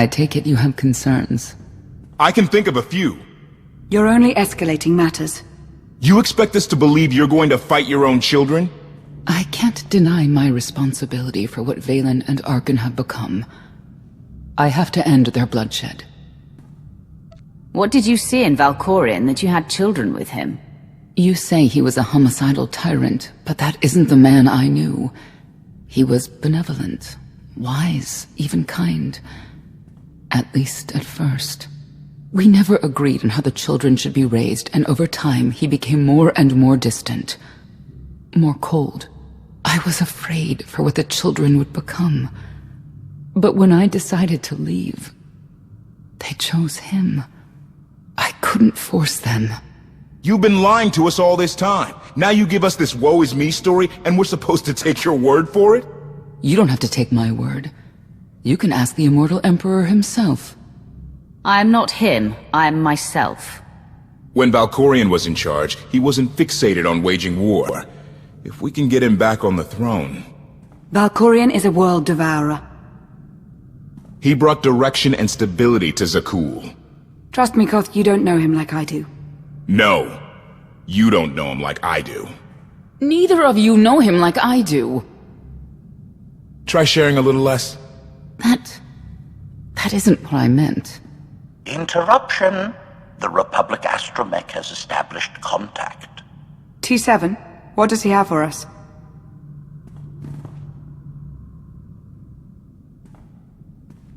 I take it you have concerns. I can think of a few. You're only escalating matters. You expect us to believe you're going to fight your own children? I can't deny my responsibility for what Valen and Arcann have become. I have to end their bloodshed. What did you see in Valkorion that you had children with him? You say he was a homicidal tyrant, but that isn't the man I knew. He was benevolent, wise, even kind. At least at first. We never agreed on how the children should be raised, and over time he became more and more distant. More cold. I was afraid for what the children would become. But when I decided to leave, they chose him. I couldn't force them. You've been lying to us all this time. Now you give us this woe is me story, and we're supposed to take your word for it? You don't have to take my word. You can ask the Immortal Emperor himself. I'm not him, I'm myself. When Valkorion was in charge, he wasn't fixated on waging war. If we can get him back on the throne... Valkorion is a world devourer. He brought direction and stability to Zakul. Trust me, Koth, you don't know him like I do. No. You don't know him like I do. Neither of you know him like I do. Try sharing a little less. That isn't what I meant. Interruption. The Republic astromech has established contact. T7, what does he have for us?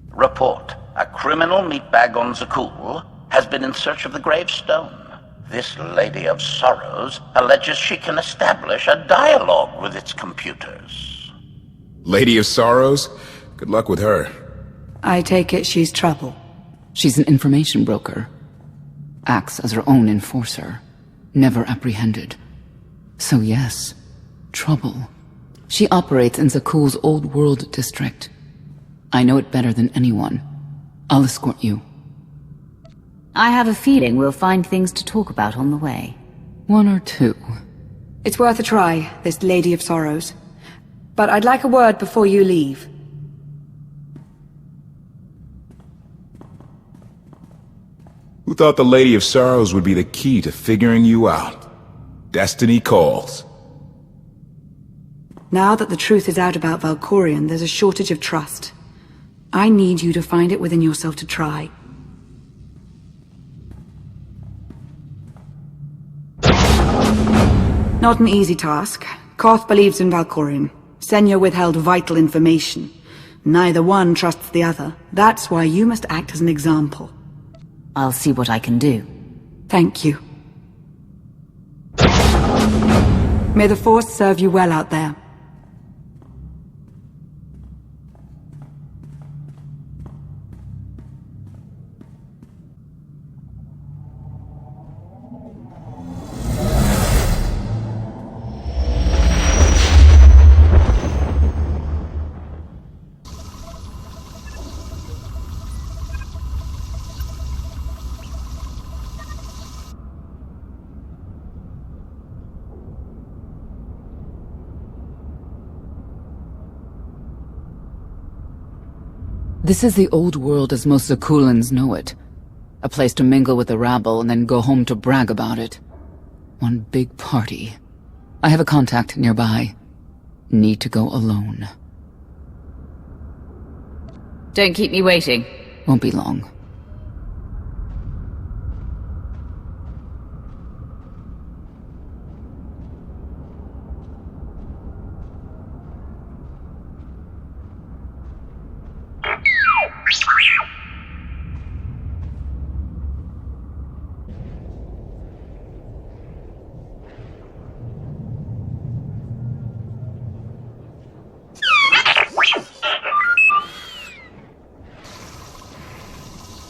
Report. A criminal meatbag on Zakul has been in search of the gravestone. This Lady of Sorrows alleges she can establish a dialogue with its computers. Lady of Sorrows? Good luck with her. I take it she's trouble. She's an information broker. Acts as her own enforcer. Never apprehended. So yes, trouble. She operates in Zakul's Old World district. I know it better than anyone. I'll escort you. I have a feeling we'll find things to talk about on the way. One or two. It's worth a try, this Lady of Sorrows. But I'd like a word before you leave. Who thought the Lady of Sorrows would be the key to figuring you out? Destiny calls. Now that the truth is out about Valkorion, there's a shortage of trust. I need you to find it within yourself to try. Not an easy task. Koth believes in Valkorion. Senya withheld vital information. Neither one trusts the other. That's why you must act as an example. I'll see what I can do. Thank you. May the Force serve you well out there. This is the old world as most Zakulans know it. A place to mingle with the rabble and then go home to brag about it. One big party. I have a contact nearby. Need to go alone. Don't keep me waiting. Won't be long.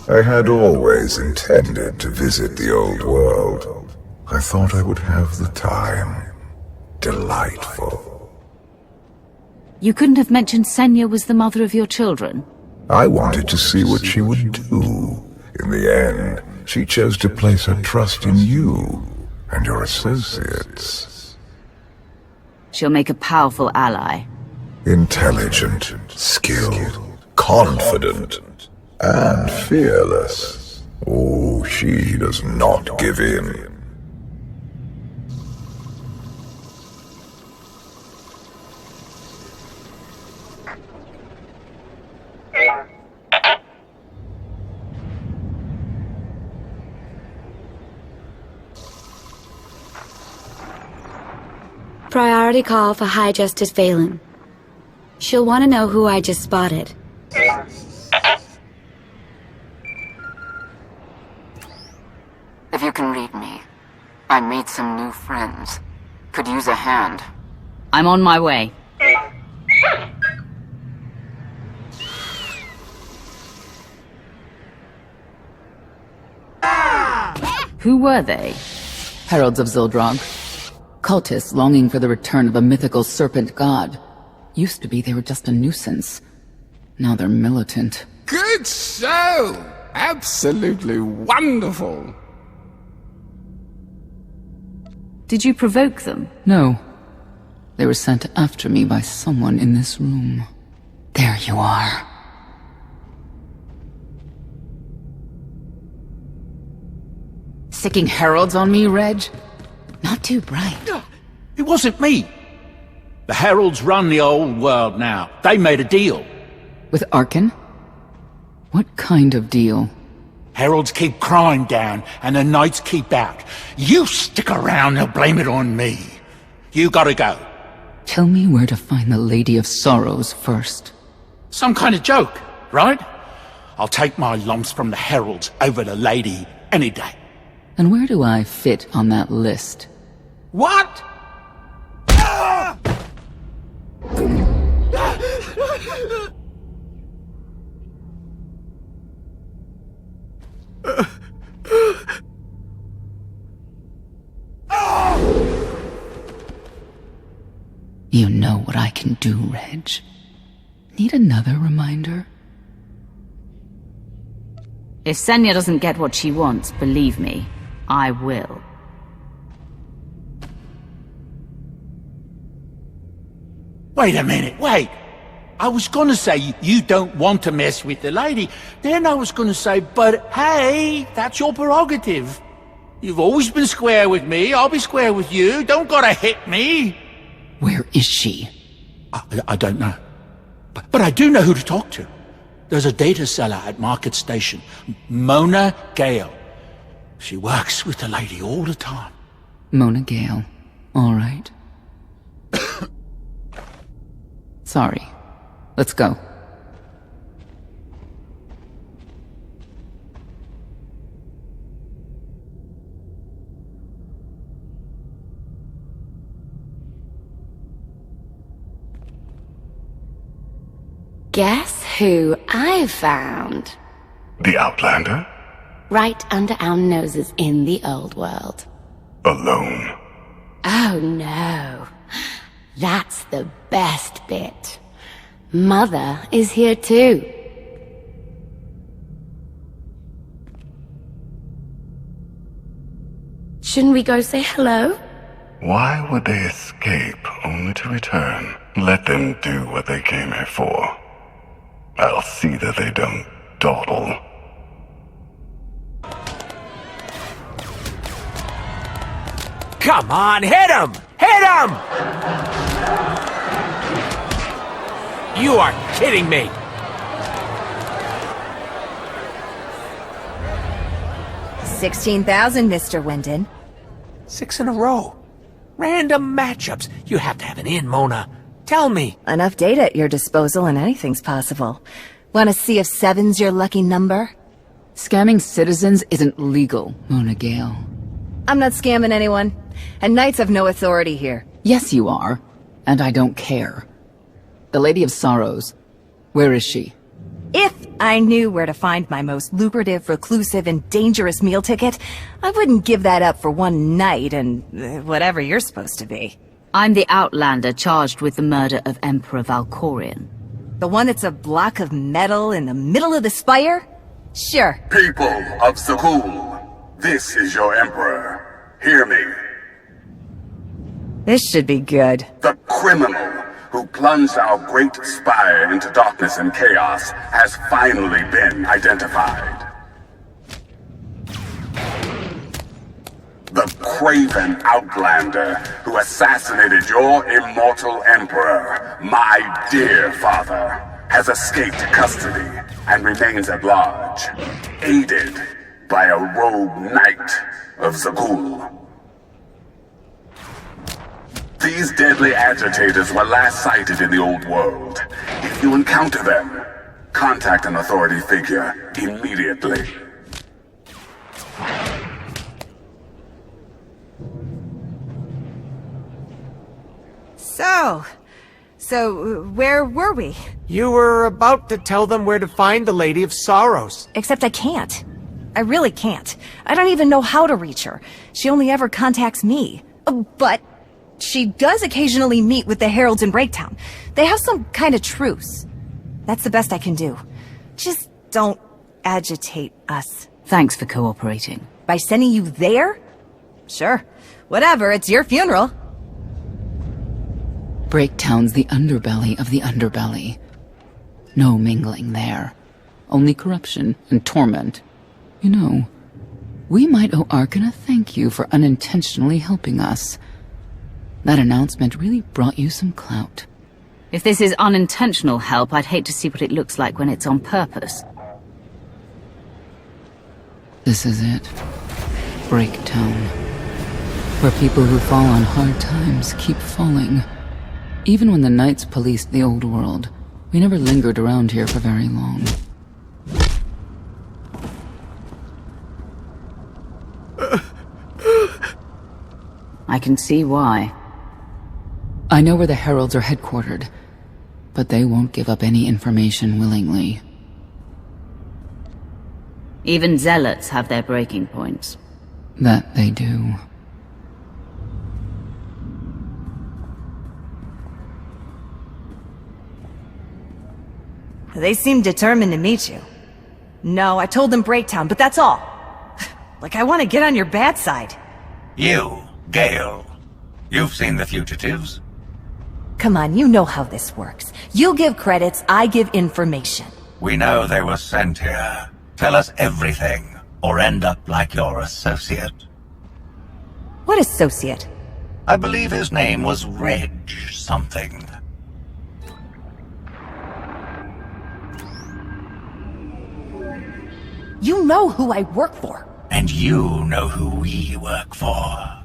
I had always intended to visit the old world. I thought I would have the time. Delightful. You couldn't have mentioned Senya was the mother of your children? I wanted to see what she would do. In the end, she chose to place her trust in you and your associates. She'll make a powerful ally. Intelligent, skilled, confident. And fearless. Oh, she does not give in. Priority call for High Justice Valen. She'll want to know who I just spotted. If you can read me, I made some new friends. Could use a hand. I'm on my way. Who were they? Heralds of Zildrog. Cultists longing for the return of a mythical serpent god. Used to be they were just a nuisance. Now they're militant. Good show! Absolutely wonderful! Did you provoke them? No. They were sent after me by someone in this room. There you are. Sicking heralds on me, Reg? Not too bright. It wasn't me. The Heralds run the old world now. They made a deal. With Arcann? What kind of deal? Heralds keep crime down, and the Knights keep out. You stick around, they'll blame it on me. You gotta go. Tell me where to find the Lady of Sorrows first. Some kind of joke, right? I'll take my lumps from the Heralds over the Lady any day. And where do I fit on that list? What? You know what I can do, Reg. Need another reminder? If Senya doesn't get what she wants, believe me, I will. Wait a minute, wait. I was gonna say you don't want to mess with the lady. Then I was gonna say, but hey, that's your prerogative. You've always been square with me, I'll be square with you. Don't gotta hit me. Where is she? I don't know. But I do know who to talk to. There's a data seller at Market Station, Mona Gale. She works with the lady all the time. Mona Gale. All right. Sorry. Let's go. Guess who I found? The Outlander? Right under our noses in the old world. Alone. Oh no. That's the best bit. Mother is here too. Shouldn't we go say hello? Why would they escape only to return? Let them do what they came here for. I'll see that they don't dawdle. Come on, hit him! Hit him! You are kidding me! $16,000, Mr. Wyndon. 6 in a row. Random matchups. You have to have an in, Mona. Tell me. Enough data at your disposal and anything's possible. Want to see if 7's your lucky number? Scamming citizens isn't legal, Mona Gale. I'm not scamming anyone. And Knights have no authority here. Yes, you are. And I don't care. The Lady of Sorrows. Where is she? If I knew where to find my most lucrative, reclusive, and dangerous meal ticket, I wouldn't give that up for one night and whatever you're supposed to be. I'm the Outlander charged with the murder of Emperor Valkorion. The one that's a block of metal in the middle of the spire? Sure. People of Zakul, this is your Emperor. Hear me. This should be good. The criminal who plunged our great spire into darkness and chaos, has finally been identified. The craven outlander who assassinated your immortal emperor, my dear father, has escaped custody and remains at large, aided by a rogue knight of Zakul. These deadly agitators were last sighted in the old world. If you encounter them, contact an authority figure immediately. So where were we? You were about to tell them where to find the Lady of Sorrows. Except I can't. I really can't. I don't even know how to reach her. She only ever contacts me. But she does occasionally meet with the Heralds in Breaktown. They have some kind of truce. That's the best I can do. Just don't agitate us. Thanks for cooperating. By sending you there? Sure. Whatever, it's your funeral. Breaktown's the underbelly of the underbelly. No mingling there. Only corruption and torment. You know, we might owe Arcann a thank you for unintentionally helping us. That announcement really brought you some clout. If this is unintentional help, I'd hate to see what it looks like when it's on purpose. This is it. Breaktown. Where people who fall on hard times keep falling. Even when the Knights policed the old world, we never lingered around here for very long. I can see why. I know where the Heralds are headquartered, but they won't give up any information willingly. Even zealots have their breaking points. That they do. They seem determined to meet you. No, I told them Breaktown, but that's all. Like I want to get on your bad side. You, Gale. You've seen the fugitives. Come on, you know how this works. You give credits, I give information. We know they were sent here. Tell us everything, or end up like your associate. What associate? I believe his name was Reg something. You know who I work for. And you know who we work for.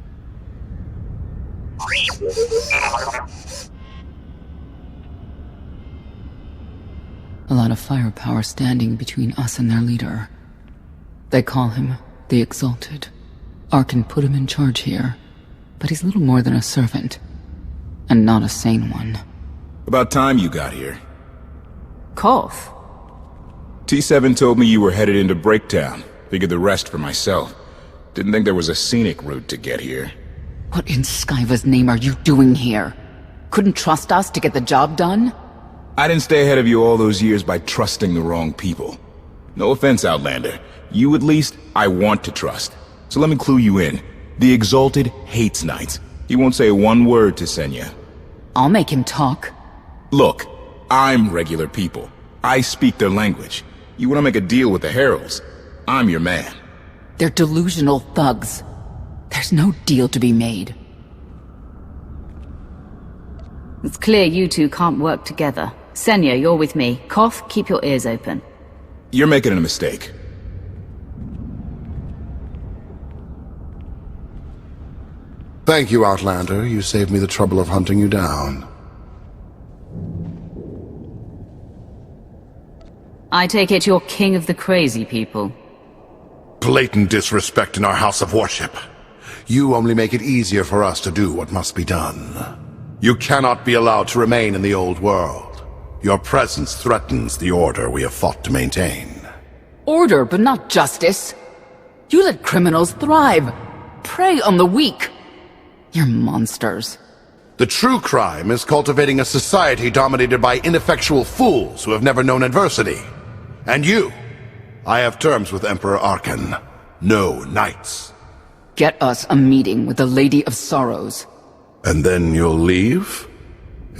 A lot of firepower standing between us and their leader. They call him the Exalted. Arcann put him in charge here, but he's little more than a servant, and not a sane one. About time you got here. Koth? T7 told me you were headed into Breaktown. Figured the rest for myself. Didn't think there was a scenic route to get here. What in Skyva's name are you doing here? Couldn't trust us to get the job done? I didn't stay ahead of you all those years by trusting the wrong people. No offense, Outlander. You at least, I want to trust. So let me clue you in. The Exalted hates Knights. He won't say one word to Senya. I'll make him talk. Look, I'm regular people. I speak their language. You want to make a deal with the Heralds? I'm your man. They're delusional thugs. There's no deal to be made. It's clear you two can't work together. Senya, you're with me. Koth, keep your ears open. You're making a mistake. Thank you, Outlander. You saved me the trouble of hunting you down. I take it you're king of the crazy people. Blatant disrespect in our house of worship. You only make it easier for us to do what must be done. You cannot be allowed to remain in the old world. Your presence threatens the order we have fought to maintain. Order, but not justice. You let criminals thrive. Prey on the weak. You're monsters. The true crime is cultivating a society dominated by ineffectual fools who have never known adversity. And you, I have terms with Emperor Arcann. No knights. Get us a meeting with the Lady of Sorrows. And then you'll leave?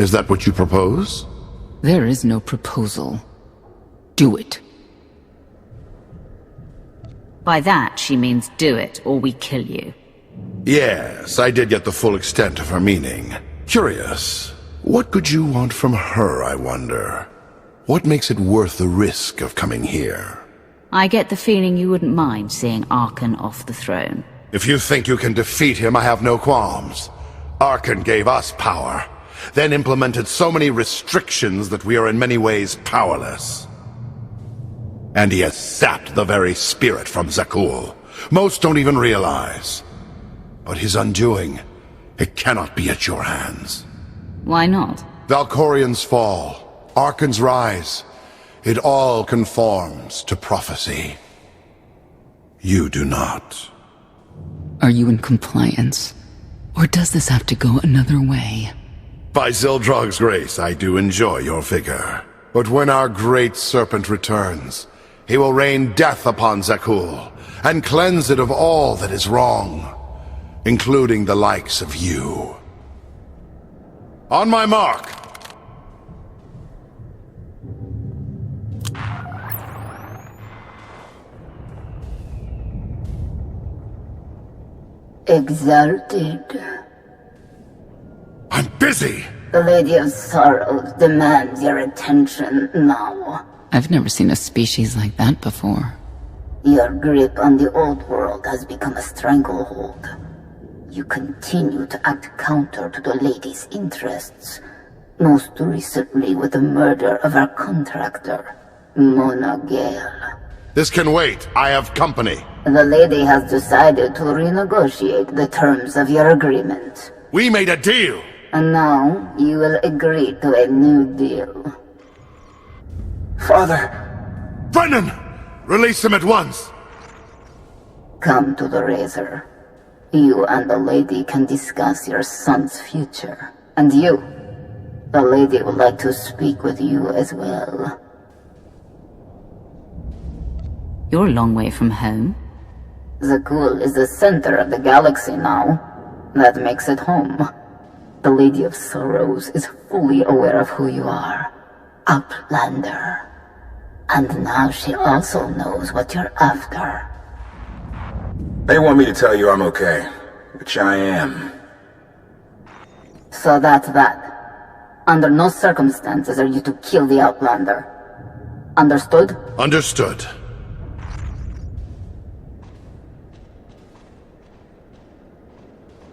Is that what you propose? There is no proposal. Do it. By that, she means do it, or we kill you. Yes, I did get the full extent of her meaning. Curious. What could you want from her, I wonder? What makes it worth the risk of coming here? I get the feeling you wouldn't mind seeing Arcann off the throne. If you think you can defeat him, I have no qualms. Arcann gave us power, then implemented so many restrictions that we are in many ways powerless. And he has sapped the very spirit from Zakuul. Most don't even realize. But his undoing, it cannot be at your hands. Why not? Valkorian's fall, Arcann's rise, it all conforms to prophecy. You do not. Are you in compliance? Or does this have to go another way? By Zildrog's grace, I do enjoy your vigor. But when our great serpent returns, he will rain death upon Zakuul, and cleanse it of all that is wrong, including the likes of you. On my mark! Exalted. I'm busy! The Lady of Sorrows demands your attention now. I've never seen a species like that before. Your grip on the old world has become a stranglehold. You continue to act counter to the Lady's interests, most recently with the murder of our contractor, Mona Gale. This can wait. I have company. The Lady has decided to renegotiate the terms of your agreement. We made a deal! And now you will agree to a new deal. Father! Brennan! Release him at once! Come to the Razor. You and the Lady can discuss your son's future. And you, the Lady would like to speak with you as well. You're a long way from home. Zakuul is the center of the galaxy now. That makes it home. The Lady of Sorrows is fully aware of who you are. Outlander. And now she also knows what you're after. They want me to tell you I'm okay, which I am. So that's that. Under no circumstances are you to kill the Outlander. Understood? Understood.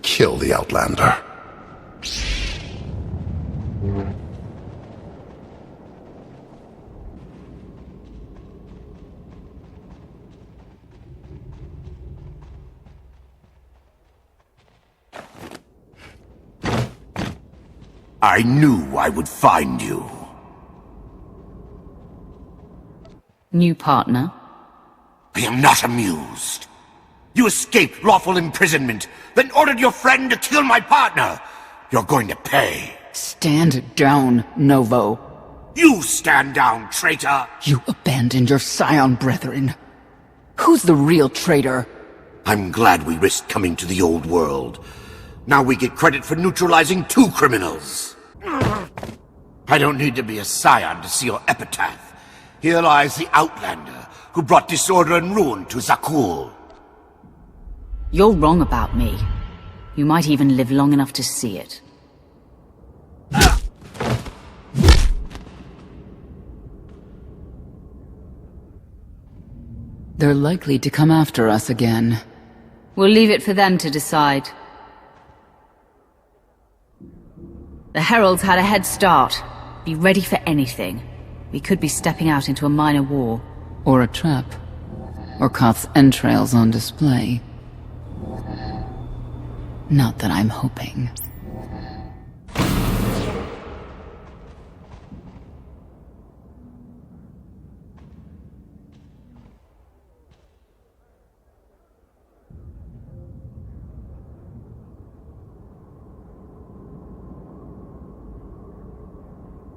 Kill the Outlander. I knew I would find you. New partner? I am not amused. You escaped lawful imprisonment, then ordered your friend to kill my partner. You're going to pay. Stand down, Novo. You stand down, traitor! You abandoned your scion brethren. Who's the real traitor? I'm glad we risked coming to the old world. Now we get credit for neutralizing 2 criminals. I don't need to be a scion to see your epitaph. Here lies the Outlander, who brought disorder and ruin to Zakuul. You're wrong about me. You might even live long enough to see it. They're likely to come after us again. We'll leave it for them to decide. The Heralds had a head start. Be ready for anything. We could be stepping out into a minor war. Or a trap. Or Koth's entrails on display. Not that I'm hoping.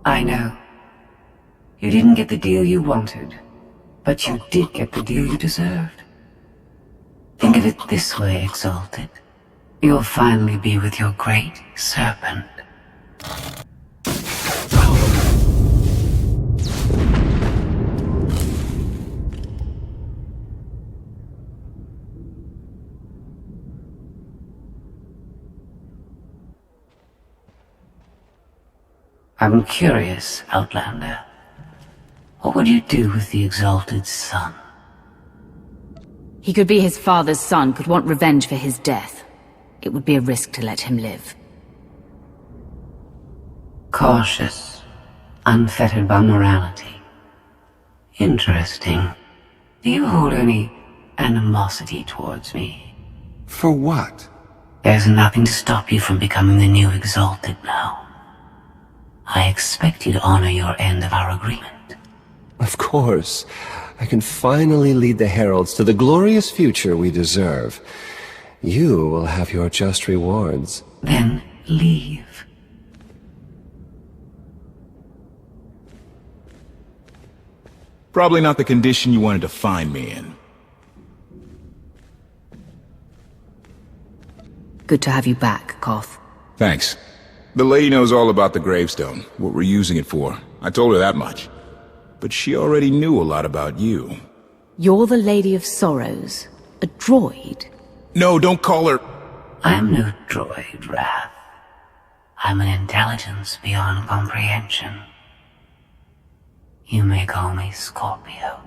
I know. You didn't get the deal you wanted, but you did get the deal you deserved. Think of it this way, Exalted. You'll finally be with your great serpent. I'm curious, Outlander. What would you do with the Exalted Son? He could be his father's son, could want revenge for his death. It would be a risk to let him live. Cautious, unfettered by morality. Interesting. Do you hold any animosity towards me? For what? There's nothing to stop you from becoming the new Exalted now. I expect you to honor your end of our agreement. Of course. I can finally lead the Heralds to the glorious future we deserve. You will have your just rewards. Then leave. Probably not the condition you wanted to find me in. Good to have you back, Koth. Thanks. The lady knows all about the gravestone, what we're using it for. I told her that much. But she already knew a lot about you. You're the Lady of Sorrows. A droid? No, don't call her... I'm no droid, Wrath. I'm an intelligence beyond comprehension. You may call me Scorpio.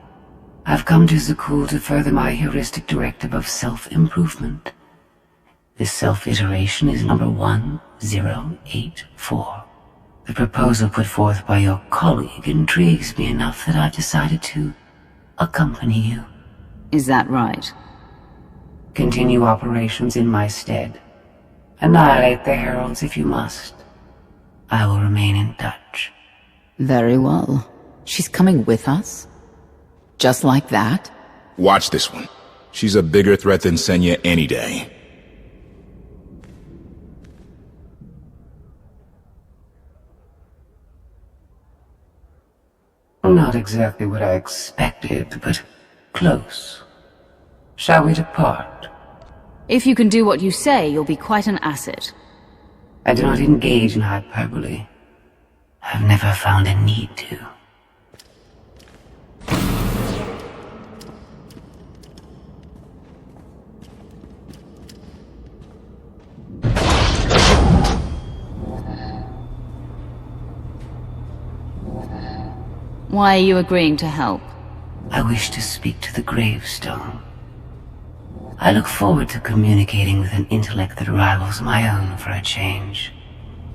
I've come to Zakul to further my heuristic directive of self-improvement. This self-iteration is number 1084. The proposal put forth by your colleague intrigues me enough that I've decided to accompany you. Is that right? Continue operations in my stead. Annihilate the Heralds if you must. I will remain in touch. Very well. She's coming with us? Just like that? Watch this one. She's a bigger threat than Senya any day. Not exactly what I expected, but close. Shall we depart? If you can do what you say, you'll be quite an asset. I do not engage in hyperbole. I've never found a need to. Why are you agreeing to help? I wish to speak to the gravestone. I look forward to communicating with an intellect that rivals my own for a change.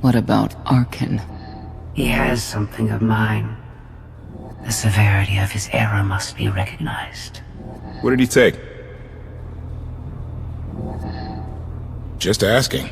What about Arcann? He has something of mine. The severity of his error must be recognized. What did he take? Just asking.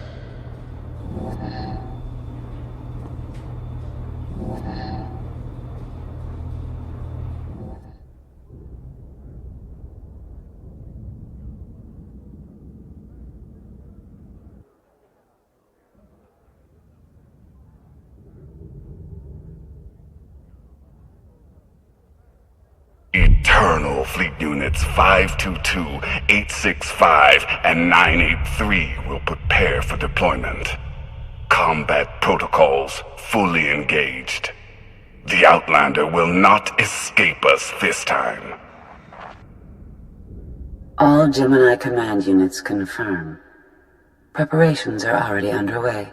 Eternal Fleet Units 522, 865, and 983 will prepare for deployment. Combat protocols fully engaged. The Outlander will not escape us this time. All Gemini command units confirm. Preparations are already underway.